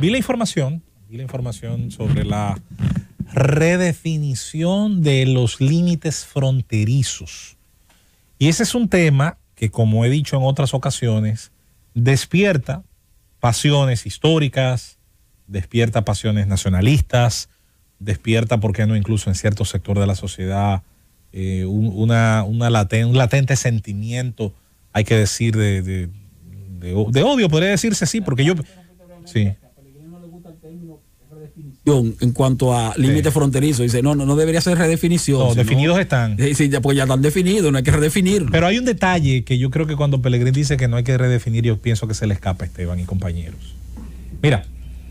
vi la información sobre la redefinición de los límites fronterizos. Y ese es un tema que, como he dicho en otras ocasiones, despierta pasiones históricas, despierta pasiones nacionalistas, despierta, ¿por qué no?, incluso en cierto sector de la sociedad, un latente sentimiento, hay que decir, de odio, podría decirse así, porque yo... Sí. En cuanto a límite fronterizo, dice, no debería ser redefinición. No, definidos están. Sí, porque ya están definidos, no hay que redefinir. Pero hay un detalle que yo creo que cuando Pelegrín dice que no hay que redefinir, yo pienso que se le escapa a Esteban y compañeros. Mira,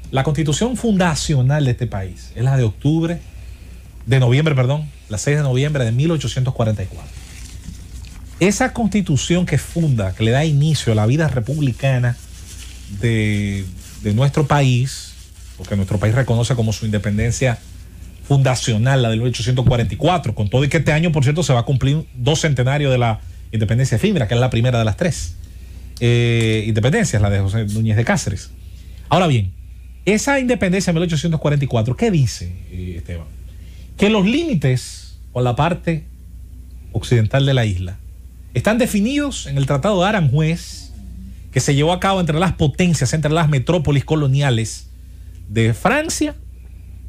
la constitución fundacional de este país es la la 6 de noviembre de 1844. Esa constitución que funda, que le da inicio a la vida republicana de nuestro país, porque nuestro país reconoce como su independencia fundacional, la de 1844, con todo y que este año, por cierto, se va a cumplir 2 centenarios de la independencia efímera, que es la primera de las 3 independencias, la de José Núñez de Cáceres. Ahora bien, esa independencia de 1844, ¿qué dice, Esteban? Que los límites con la parte occidental de la isla están definidos en el Tratado de Aranjuez, que se llevó a cabo entre las potencias, entre las metrópolis coloniales de Francia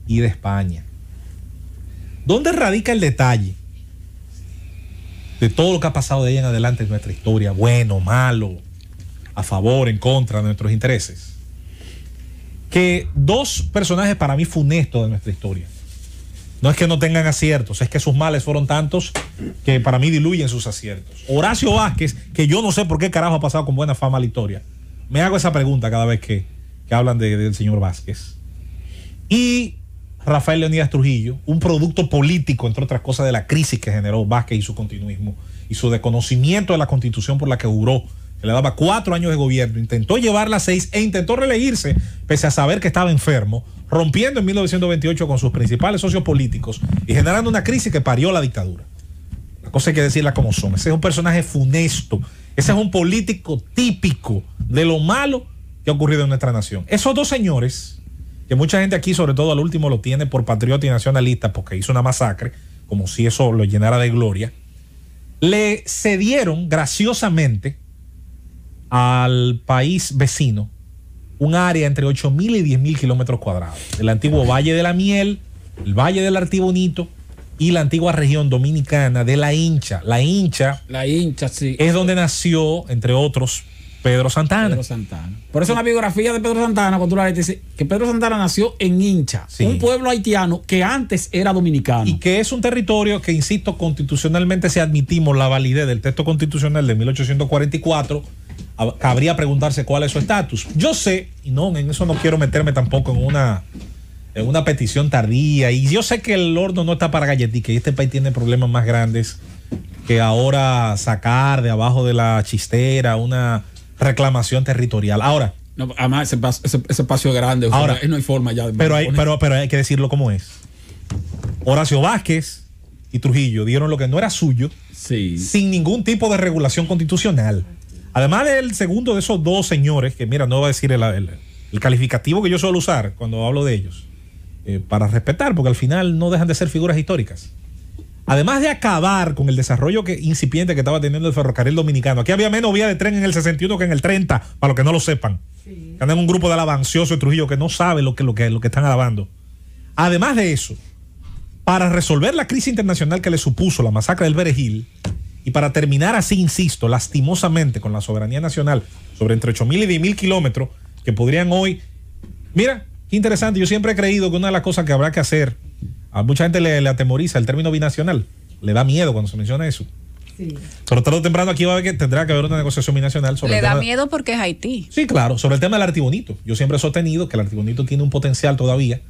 y de España. ¿Dónde radica el detalle de todo lo que ha pasado de ahí en adelante en nuestra historia? Bueno, malo, a favor, en contra de nuestros intereses. Que 2 personajes para mí funestos de nuestra historia, no es que no tengan aciertos, es que sus males fueron tantos que para mí diluyen sus aciertos. Horacio Vázquez, que yo no sé por qué carajo ha pasado con buena fama a la historia. Me hago esa pregunta cada vez que hablan del señor Vázquez. Y Rafael Leonidas Trujillo, un producto político, entre otras cosas, de la crisis que generó Vázquez y su continuismo y su desconocimiento de la constitución por la que juró, que le daba 4 años de gobierno, intentó llevarla a 6 e intentó reelegirse pese a saber que estaba enfermo, rompiendo en 1928 con sus principales socios políticos y generando una crisis que parió la dictadura. La cosa hay que decirla como son. Ese es un personaje funesto, ese es un político típico de lo malo que ha ocurrido en nuestra nación. Esos 2 señores, que mucha gente aquí, sobre todo al último, lo tiene por patriota y nacionalista porque hizo una masacre, como si eso lo llenara de gloria, le cedieron graciosamente al país vecino un área entre 8.000 y 10.000 kilómetros cuadrados. El antiguo Valle de la Miel, el Valle del Artibonito y la antigua región dominicana de La Hincha. La Hincha, sí, es donde nació, entre otros, Pedro Santana. Por eso en la biografía de Pedro Santana, cuando tú la lees, dice que Pedro Santana nació en Hincha, sí, un pueblo haitiano que antes era dominicano. Y que es un territorio que, insisto, constitucionalmente, si admitimos la validez del texto constitucional de 1844, cabría preguntarse cuál es su estatus. Yo sé, y no, en eso no quiero meterme tampoco en una petición tardía, y yo sé que el horno no está para galletica y este país tiene problemas más grandes que ahora sacar de abajo de la chistera una reclamación territorial. Ahora, no, además ese espacio es grande, ahora, no hay forma ya de pero hay que decirlo como es. Horacio Vázquez y Trujillo dieron lo que no era suyo, sí, sin ningún tipo de regulación constitucional. Además del segundo de esos 2 señores, que mira, no voy a decir el calificativo que yo suelo usar cuando hablo de ellos, para respetar, porque al final no dejan de ser figuras históricas. Además de acabar con el desarrollo incipiente que estaba teniendo el ferrocarril dominicano. Aquí había menos vías de tren en el 61 que en el 30, para los que no lo sepan. Sí. Andan un grupo de alabanciosos de Trujillo que no sabe lo que están alabando. Además de eso, para resolver la crisis internacional que le supuso la masacre del Berejil, y para terminar así, insisto, lastimosamente con la soberanía nacional sobre entre 8.000 y 10.000 kilómetros que podrían hoy... Mira, qué interesante, yo siempre he creído que una de las cosas que habrá que hacer, a mucha gente le atemoriza el término binacional, le da miedo cuando se menciona eso. Sí. Pero tarde o temprano aquí va a haber tendrá que haber una negociación binacional sobre le da miedo porque es Haití. Sí, claro, sobre el tema del Artibonito. Yo siempre he sostenido que el Artibonito tiene un potencial todavía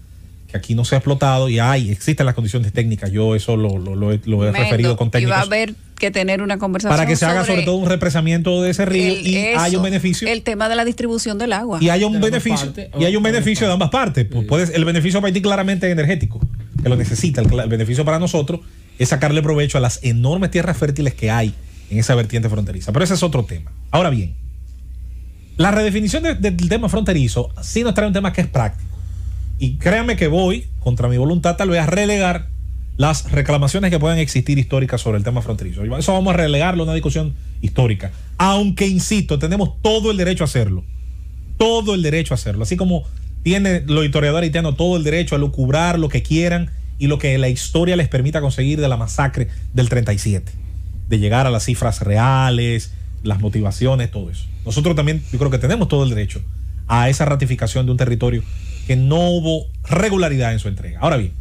que aquí no se ha explotado y existen las condiciones técnicas. Yo eso lo he referido con técnicos. Y va a haber que tener una conversación para que se haga sobre todo un represamiento de ese río y haya un beneficio. El tema de la distribución del agua. Y haya un beneficio. Y hay un beneficio de ambas partes. Sí. El beneficio para Haití claramente energético, que lo necesita. El beneficio para nosotros es sacarle provecho a las enormes tierras fértiles que hay en esa vertiente fronteriza. Pero ese es otro tema. Ahora bien, La redefinición del tema fronterizo sí nos trae un tema que es práctico. Y créanme que voy, contra mi voluntad, tal vez a relegar las reclamaciones que puedan existir históricas sobre el tema fronterizo. Eso vamos a relegarlo a una discusión histórica. Aunque, insisto, tenemos todo el derecho a hacerlo. Todo el derecho a hacerlo. Así como tienen los historiadores haitianos todo el derecho a lucubrar lo que quieran y lo que la historia les permita conseguir de la masacre del 37. De llegar a las cifras reales, las motivaciones, todo eso. Nosotros también, yo creo que tenemos todo el derecho a esa ratificación de un territorio que no hubo regularidad en su entrega. Ahora bien,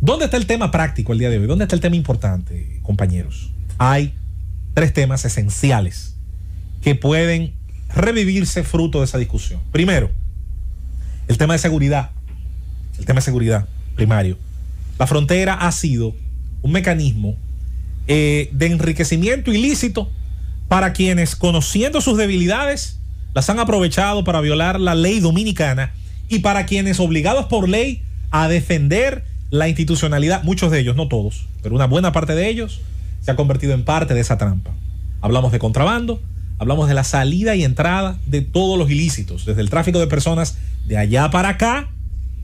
¿dónde está el tema práctico el día de hoy? ¿Dónde está el tema importante, compañeros? Hay 3 temas esenciales que pueden revivirse fruto de esa discusión. Primero, el tema de seguridad. El tema de seguridad primario. La frontera ha sido un mecanismo de enriquecimiento ilícito para quienes, conociendo sus debilidades, las han aprovechado para violar la ley dominicana, y para quienes, obligados por ley a defender la institucionalidad, muchos de ellos, no todos, pero una buena parte de ellos, se ha convertido en parte de esa trampa. Hablamos de contrabando, hablamos de la salida y entrada de todos los ilícitos, desde el tráfico de personas de allá para acá,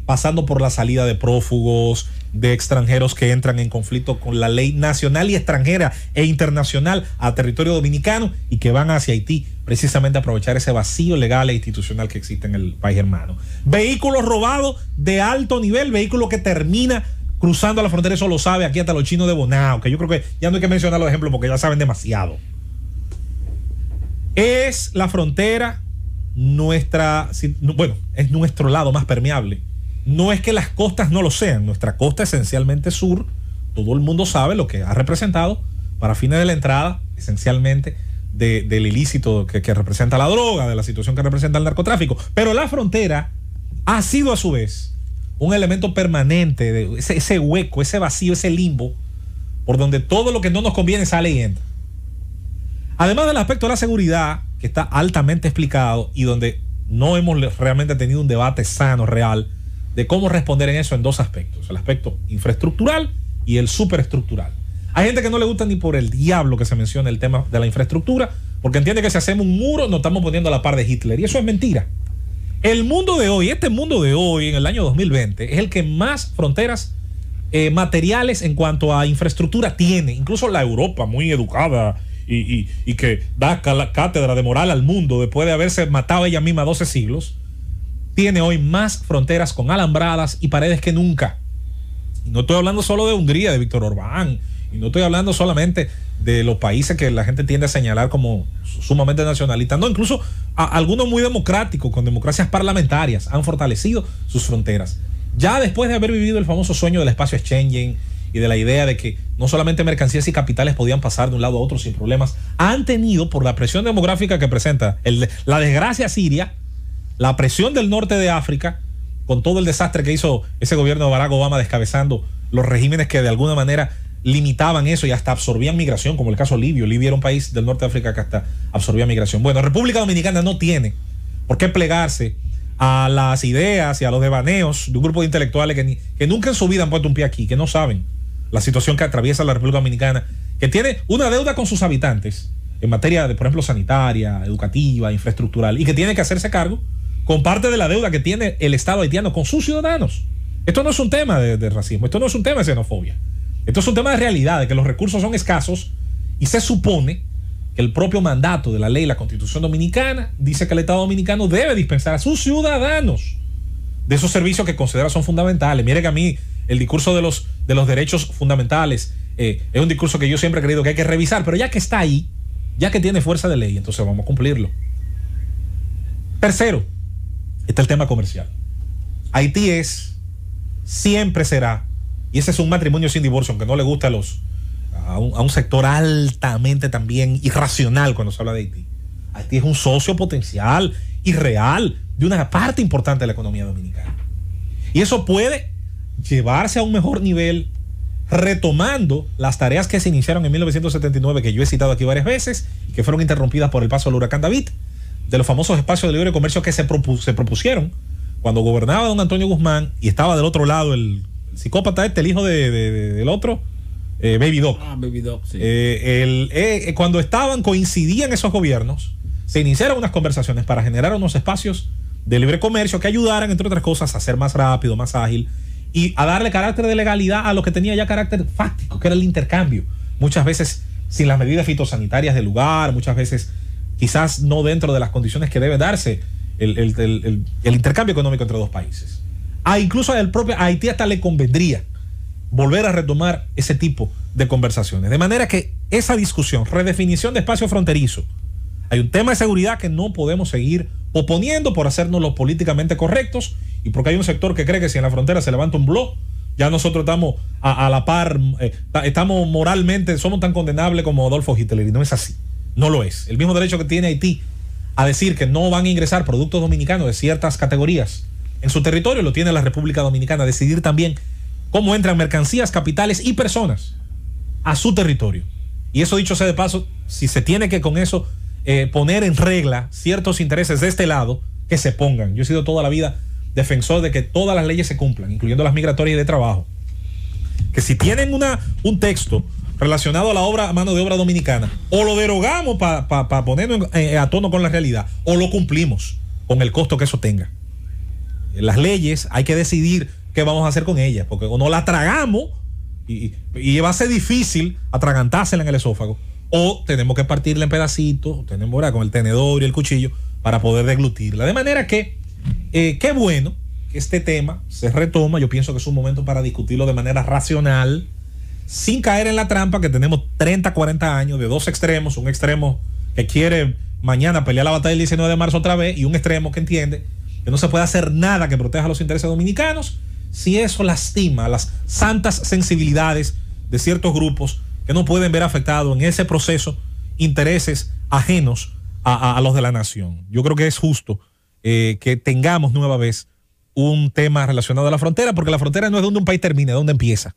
pasando por la salida de prófugos, de extranjeros que entran en conflicto con la ley nacional y extranjera e internacional a territorio dominicano y que van hacia Haití, precisamente a aprovechar ese vacío legal e institucional que existe en el país hermano. Vehículos robados de alto nivel, vehículo que termina cruzando la frontera, eso lo sabe aquí hasta los chinos de Bonao, que yo creo que ya no hay que mencionar los ejemplos porque ya saben demasiado. Es la frontera nuestra, bueno, es nuestro lado más permeable. No es que las costas no lo sean, nuestra costa esencialmente sur, todo el mundo sabe lo que ha representado para fines de la entrada, esencialmente del ilícito que representa la droga, de la situación que representa el narcotráfico. Pero la frontera ha sido a su vez un elemento permanente, de ese hueco, ese vacío, ese limbo, por donde todo lo que no nos conviene sale y entra. Además del aspecto de la seguridad, que está altamente explicado y donde no hemos realmente tenido un debate sano, real, de cómo responder en eso en 2 aspectos, el aspecto infraestructural y el superestructural. Hay gente que no le gusta ni por el diablo que se mencione el tema de la infraestructura, porque entiende que si hacemos un muro nos estamos poniendo a la par de Hitler, y eso es mentira. El mundo de hoy, este mundo de hoy, en el año 2020, es el que más fronteras materiales en cuanto a infraestructura tiene. Incluso la Europa, muy educada y que da cátedra de moral al mundo después de haberse matado ella misma 12 siglos, tiene hoy más fronteras con alambradas y paredes que nunca. Y no estoy hablando solo de Hungría, de Víctor Orbán, y no estoy hablando solamente de los países que la gente tiende a señalar como sumamente nacionalistas. No, incluso algunos muy democráticos, con democracias parlamentarias, han fortalecido sus fronteras. Ya después de haber vivido el famoso sueño del espacio Schengen y de la idea de que no solamente mercancías y capitales podían pasar de un lado a otro sin problemas, han tenido, por la presión demográfica que presenta la desgracia siria, la presión del norte de África, con todo el desastre que hizo ese gobierno de Barack Obama descabezando los regímenes que de alguna manera limitaban eso y hasta absorbían migración, como el caso libio. Libia era un país del norte de África que hasta absorbía migración. Bueno, República Dominicana no tiene por qué plegarse a las ideas y a los devaneos de un grupo de intelectuales que nunca en su vida han puesto un pie aquí, que no saben la situación que atraviesa la República Dominicana, que tiene una deuda con sus habitantes en materia de, por ejemplo, sanitaria, educativa, infraestructural, y que tiene que hacerse cargo con parte de la deuda que tiene el Estado haitiano con sus ciudadanos. Esto no es un tema de racismo, esto no es un tema de xenofobia. Esto es un tema de realidad, de que los recursos son escasos y se supone que el propio mandato de la ley, la Constitución Dominicana, dice que el Estado Dominicano debe dispensar a sus ciudadanos de esos servicios que considera son fundamentales. Mire que a mí el discurso de los derechos fundamentales es un discurso que yo siempre he creído que hay que revisar, pero ya que está ahí, ya que tiene fuerza de ley, entonces vamos a cumplirlo. Tercero, está el tema comercial. Haití siempre será, y ese es un matrimonio sin divorcio, aunque no le gusta a un sector altamente también irracional cuando se habla de Haití. Haití es un socio potencial y real de una parte importante de la economía dominicana. Y eso puede llevarse a un mejor nivel retomando las tareas que se iniciaron en 1979, que yo he citado aquí varias veces, y que fueron interrumpidas por el paso del huracán David, de los famosos espacios de libre comercio que se propusieron cuando gobernaba don Antonio Guzmán y estaba del otro lado el psicópata el hijo del otro, Baby Doc. Baby Doc, sí. Cuando coincidían esos gobiernos, se iniciaran unas conversaciones para generar unos espacios de libre comercio que ayudaran, entre otras cosas, a ser más rápido, más ágil y a darle carácter de legalidad a lo que tenía ya carácter fáctico, que era el intercambio. Muchas veces sin las medidas fitosanitarias del lugar, muchas veces quizás no dentro de las condiciones que debe darse el intercambio económico entre dos países. Incluso al propio Haití hasta le convendría volver a retomar ese tipo de conversaciones. De manera que esa discusión, redefinición de espacio fronterizo, hay un tema de seguridad que no podemos seguir oponiendo por hacernos los políticamente correctos y porque hay un sector que cree que si en la frontera se levanta un blog, ya nosotros estamos a la par, estamos moralmente, somos tan condenables como Adolfo Hitler, y no es así, no lo es. El mismo derecho que tiene Haití a decir que no van a ingresar productos dominicanos de ciertas categorías en su territorio, lo tiene la República Dominicana, decidir también cómo entran mercancías, capitales y personas a su territorio. Y eso, dicho sea de paso, si se tiene que con eso poner en regla ciertos intereses de este lado, que se pongan. Yo he sido toda la vida defensor de que todas las leyes se cumplan, incluyendo las migratorias y de trabajo. Que si tienen un texto relacionado a la obra, a mano de obra dominicana, o lo derogamos para ponernos a tono con la realidad, o lo cumplimos con el costo que eso tenga. Las leyes hay que decidir qué vamos a hacer con ellas, porque o no la tragamos y va a ser difícil atragantársela en el esófago, o tenemos que partirla en pedacitos, tenemos ahora con el tenedor y el cuchillo para poder deglutirla. De manera que qué bueno que este tema se retoma. Yo pienso que es un momento para discutirlo de manera racional, sin caer en la trampa que tenemos 30, 40 años de dos extremos, un extremo que quiere mañana pelear la batalla del 19 de marzo otra vez y un extremo que entiende que no se puede hacer nada que proteja los intereses dominicanos si eso lastima las santas sensibilidades de ciertos grupos que no pueden ver afectado en ese proceso intereses ajenos a los de la nación. Yo creo que es justo que tengamos nueva vez un tema relacionado a la frontera, porque la frontera no es donde un país termina, es donde empieza.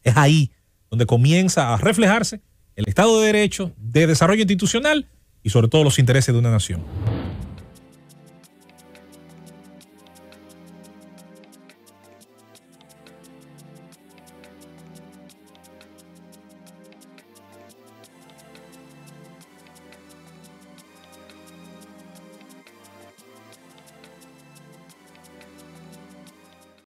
Es ahí donde comienza a reflejarse el Estado de Derecho, de desarrollo institucional y sobre todo los intereses de una nación.